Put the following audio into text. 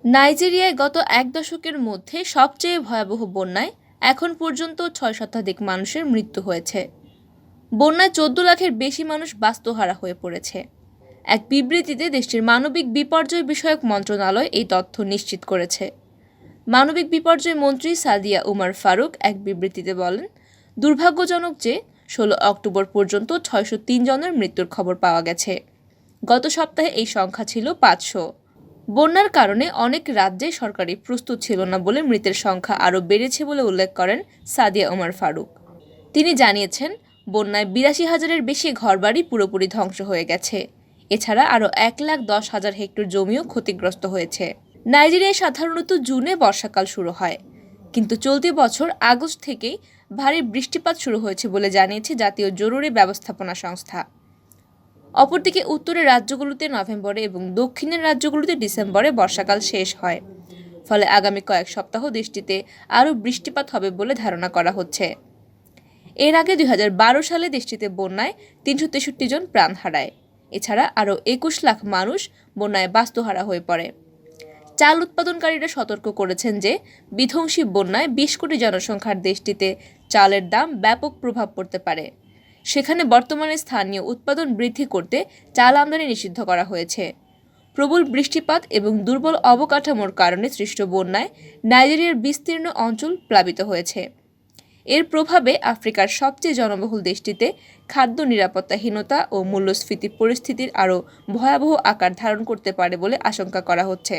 নাইজেরিয়ায় গত এক দশকের মধ্যে সবচেয়ে ভয়াবহ বন্যায় এখন পর্যন্ত ৬ শতাধিক মানুষের মৃত্যু হয়েছে। বন্যায় ১৪ লাখের বেশি মানুষ বাস্তুহারা হয়ে পড়েছে। এক বিবৃতিতে দেশটির মানবিক বিপর্যয় বিষয়ক মন্ত্রণালয় এই তথ্য নিশ্চিত করেছে। মানবিক বিপর্যয় মন্ত্রী সাদিয়া উমার ফারুক এক বিবৃতিতে বলেন, দুর্ভাগ্যজনক যে ১৬ অক্টোবর পর্যন্ত ৬০৩ জনের মৃত্যুর খবর পাওয়া গেছে। গত সপ্তাহে এই সংখ্যা ছিল ৫০০। বন্যার কারণে অনেক রাজ্যে সরকারি প্রস্তুত ছিল না বলে মৃতের সংখ্যা আরও বেড়েছে বলে উল্লেখ করেন সাদিয়া ওমর ফারুক। তিনি জানিয়েছেন, বন্যায় ৮২,০০০-এর বেশি ঘরবাড়ি পুরোপুরি ধ্বংস হয়ে গেছে। এছাড়া আরও ১,১০,০০০ হেক্টর জমিও ক্ষতিগ্রস্ত হয়েছে। নাইজেরিয়ায় সাধারণত জুনে বর্ষাকাল শুরু হয়, কিন্তু চলতি বছর আগস্ট থেকেই ভারী বৃষ্টিপাত শুরু হয়েছে বলে জানিয়েছে জাতীয় জরুরি ব্যবস্থাপনা সংস্থা। অপরদিকে উত্তরের রাজ্যগুলোতে নভেম্বরে এবং দক্ষিণের রাজ্যগুলোতে ডিসেম্বরে বর্ষাকাল শেষ হয়। ফলে আগামী কয়েক সপ্তাহ দেশটিতে আরও বৃষ্টিপাত হবে বলে ধারণা করা হচ্ছে। এর আগে ২০১২ সালে দেশটিতে বন্যায় ৩৬৩ জন প্রাণ হারায়। এছাড়া আরও ২১ লাখ মানুষ বন্যায় বাস্তুহারা হয়ে পড়ে। চাল উৎপাদনকারীরা সতর্ক করেছেন যে বিধ্বংসী বন্যায় ২০ কোটি জনসংখ্যার দেশটিতে চালের দাম ব্যাপক প্রভাব পড়তে পারে। সেখানে বর্তমানে স্থানীয় উৎপাদন বৃদ্ধি করতে চাল আমদানি নিষিদ্ধ করা হয়েছে। প্রবল বৃষ্টিপাত এবং দুর্বল অবকাঠামোর কারণে সৃষ্ট বন্যায় নাইজেরিয়ার বিস্তীর্ণ অঞ্চল প্লাবিত হয়েছে। এর প্রভাবে আফ্রিকার সবচেয়ে জনবহুল দেশটিতে খাদ্য নিরাপত্তাহীনতা ও মূল্যস্ফীতি পরিস্থিতির আরও ভয়াবহ আকার ধারণ করতে পারে বলে আশঙ্কা করা হচ্ছে।